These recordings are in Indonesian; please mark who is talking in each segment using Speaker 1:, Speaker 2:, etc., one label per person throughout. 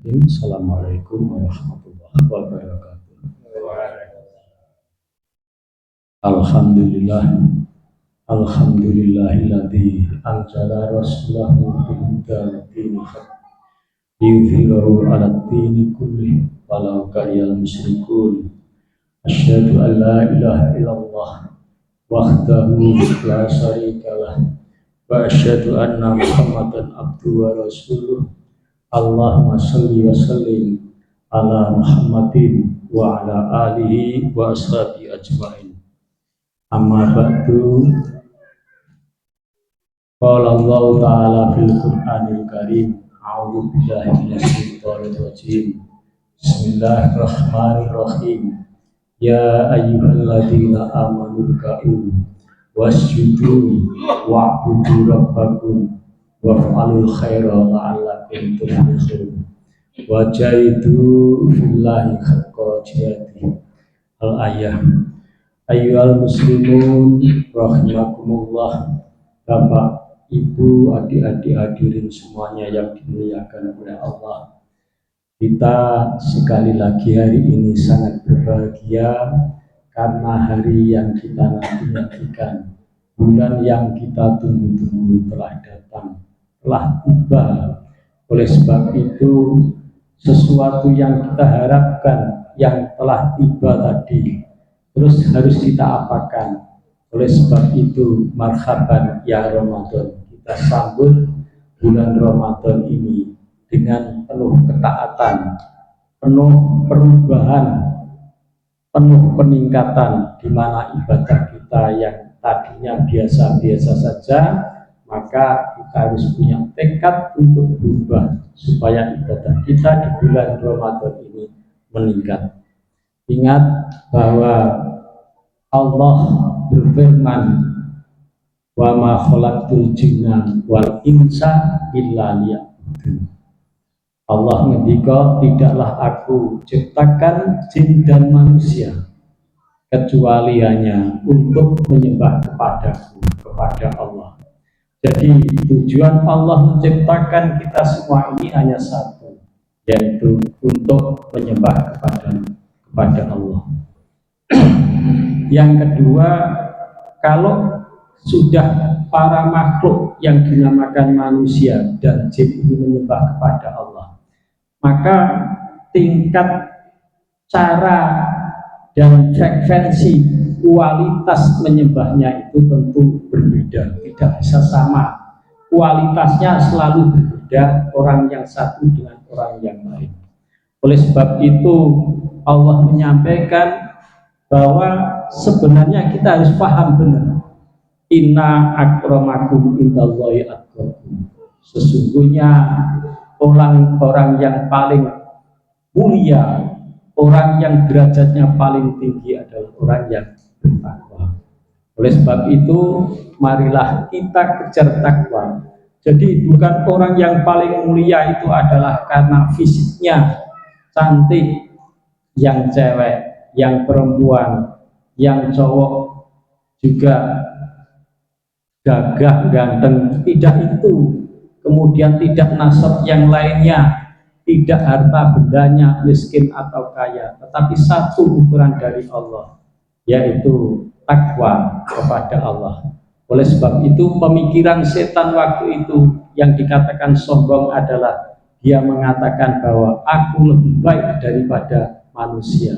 Speaker 1: Assalamualaikum warahmatullahi wabarakatuh. Alhamdulillah, alhamdulillahilladzi anzala rasulahu bil huda wa dinil haq liyudhhirahu 'alad dini kullih walau karihal musyrikun. Asyhadu an la ilaha illallah wahdahu la syarikalah wa asyhadu anna Muhammadan abduhu wa rasuluh. Allahumma sholli wa sallim ala Muhammadin wa ala alihi wa ashabihi ajmain. Amma ba'du. Qala Allah ta'ala fil Qur'anil Karim. A'udzu billahi minasy syaithanir rajim. Bismillahirrahmanirrahim. Ya ayyuhalladzina amanu ruk'u wasjudu wa'budu rabbakum waf'alul khaira la'allakum tuflihun wajahidu fillahi haqqa jihadih. Al-ayah. Ayyuhal muslimun rahimakumullah. Bapak, ibu, adik-adik hadirin semuanya yang dimuliakan oleh Allah, kita sekali lagi hari ini sangat berbahagia karena hari yang kita nanti-nantikan, bulan yang kita tunggu-tunggu telah datang, telah tiba. Oleh sebab itu, sesuatu yang kita harapkan yang telah tiba tadi terus harus kita apakan. Oleh sebab itu, marhaban ya Ramadan, kita sambut bulan Ramadan ini dengan penuh ketaatan, penuh perubahan, penuh peningkatan, di mana ibadah kita yang tadinya biasa-biasa saja, maka kita harus punya tekad untuk berubah supaya ibadah kita di bulan Ramadan ini meningkat. Ingat bahwa Allah berfirman, wa ma khalaqtul jinna wal insa illa liya'budun. Allah ngendika, tidaklah aku ciptakan jin dan manusia kecuali hanya untuk menyembah kepadaku, kepada Allah. Jadi tujuan Allah menciptakan kita semua ini hanya satu, yaitu untuk menyembah kepada Allah. Yang kedua, kalau sudah para makhluk yang dinamakan manusia dan jin ini menyembah kepada Allah, maka tingkat cara dan frekuensi kualitas menyembahnya itu tentu berbeda, tidak bisa sama. Kualitasnya selalu berbeda orang yang satu dengan orang yang lain. Oleh sebab itu Allah menyampaikan bahwa sebenarnya kita harus paham benar, inna akramakum indallahi atqakum. Sesungguhnya orang-orang yang paling mulia, orang yang derajatnya paling tinggi adalah orang yang bertakwa. Oleh sebab itu, marilah kita kejar takwa. Jadi bukan orang yang paling mulia itu adalah karena fisiknya cantik, yang cewek, yang perempuan, yang cowok juga gagah, ganteng, tidak itu. Kemudian tidak nasab yang lainnya, tidak harta bendanya miskin atau kaya, tetapi satu ukuran dari Allah, yaitu takwa kepada Allah. Oleh sebab itu pemikiran setan waktu itu yang dikatakan sombong adalah dia mengatakan bahwa aku lebih baik daripada manusia.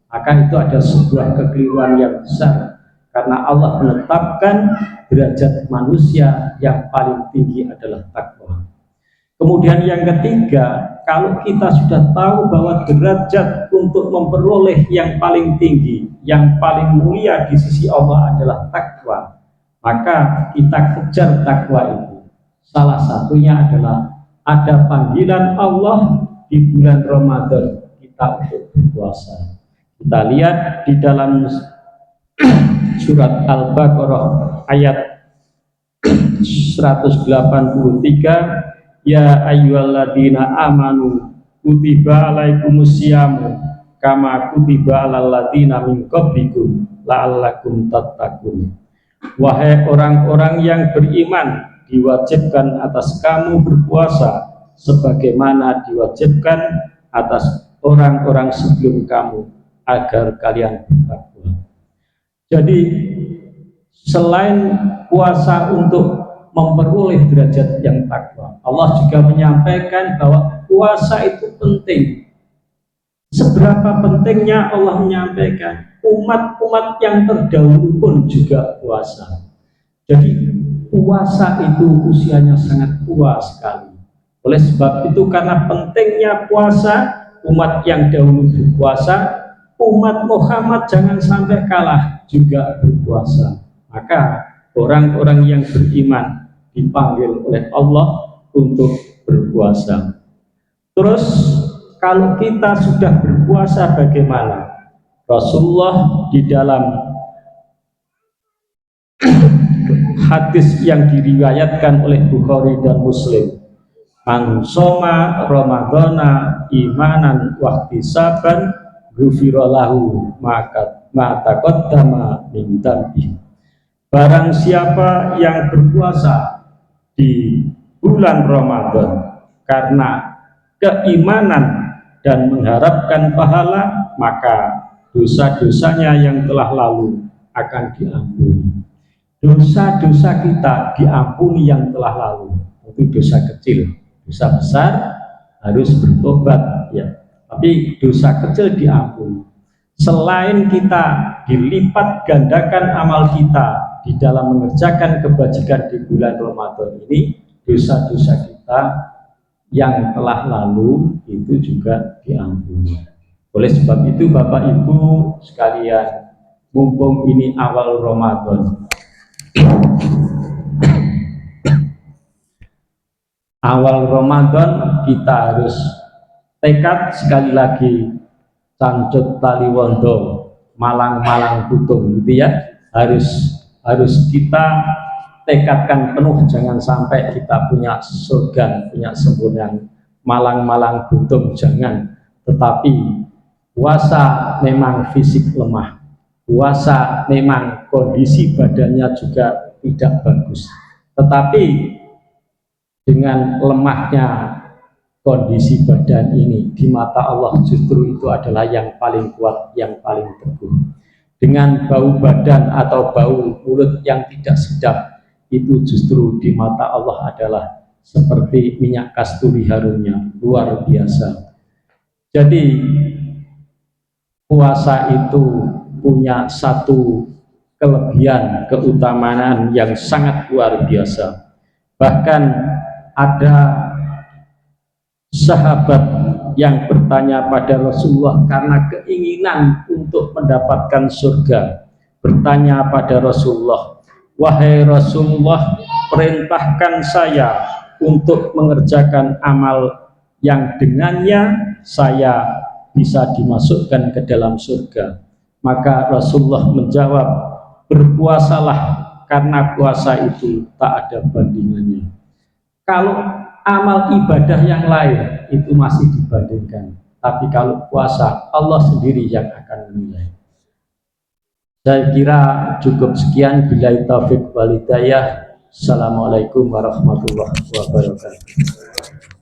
Speaker 1: Maka itu ada sebuah kekeliruan yang besar, karena Allah menetapkan derajat manusia yang paling tinggi adalah takwa. Kemudian yang ketiga, kalau kita sudah tahu bahwa derajat untuk memperoleh yang paling tinggi, yang paling mulia di sisi Allah adalah takwa, maka kita kejar takwa itu. Salah satunya adalah ada panggilan Allah di bulan Ramadan kita untuk berpuasa. Kita lihat di dalam surat Al-Baqarah ayat 183, ya ayyuhalladzina amanu kutiba alaikumusyamu kama kutiba alal ladzina min qablikum la'allakum tattaqun. Wahai orang-orang yang beriman, diwajibkan atas kamu berpuasa sebagaimana diwajibkan atas orang-orang sebelum kamu agar kalian bertakwa. Jadi selain puasa untuk memperoleh derajat yang takwa, Allah juga menyampaikan bahwa puasa itu penting. Seberapa pentingnya Allah menyampaikan, umat-umat yang terdahulu pun juga puasa. Jadi puasa itu usianya sangat tua sekali. Oleh sebab itu, karena pentingnya puasa, umat yang dahulu berpuasa, umat Muhammad jangan sampai kalah juga berpuasa. Maka orang-orang yang beriman dipanggil oleh Allah untuk berpuasa. Terus kalau kita sudah berpuasa bagaimana? Rasulullah di dalam hadis yang diriwayatkan oleh Bukhari dan Muslim, man soma ramadhana imanan wahtisaban ghufira lahu maka taqaddama min dzambi. Barang siapa yang berpuasa di bulan Ramadan karena keimanan dan mengharapkan pahala, maka dosa-dosanya yang telah lalu akan diampuni. Dosa-dosa kita diampuni yang telah lalu, itu dosa kecil. Dosa besar harus bertobat, ya. Tapi dosa kecil diampuni. Selain kita dilipat gandakan amal kita di dalam mengerjakan kebajikan di bulan Ramadan ini, dosa-dosa kita yang telah lalu itu juga diampuni. Oleh sebab itu Bapak Ibu sekalian, mumpung ini awal Ramadan, awal Ramadan kita harus tekad sekali lagi, cancut tali wondo, malang-malang tutung, gitu ya. Harus kita tekadkan penuh, jangan sampai kita punya slogan, punya semboyan malang-malang buntung, jangan. Tetapi puasa memang fisik lemah, puasa memang kondisi badannya juga tidak bagus, tetapi dengan lemahnya kondisi badan ini di mata Allah justru itu adalah yang paling kuat, yang paling teguh. Dengan bau badan atau bau mulut yang tidak sedap, itu justru di mata Allah adalah seperti minyak kasturi harumnya, luar biasa. Jadi puasa itu punya satu kelebihan, keutamaan yang sangat luar biasa. Bahkan ada sahabat yang bertanya pada Rasulullah karena keinginan untuk mendapatkan surga, bertanya pada Rasulullah, wahai Rasulullah, perintahkan saya untuk mengerjakan amal yang dengannya saya bisa dimasukkan ke dalam surga. Maka Rasulullah menjawab, berpuasalah, karena puasa itu tak ada bandingannya. Kalau amal ibadah yang lain itu masih dibandingkan, tapi kalau puasa Allah sendiri yang akan menilai. Saya kira cukup sekian. Billahi taufiq wal hidayah. Assalamualaikum warahmatullahi wabarakatuh.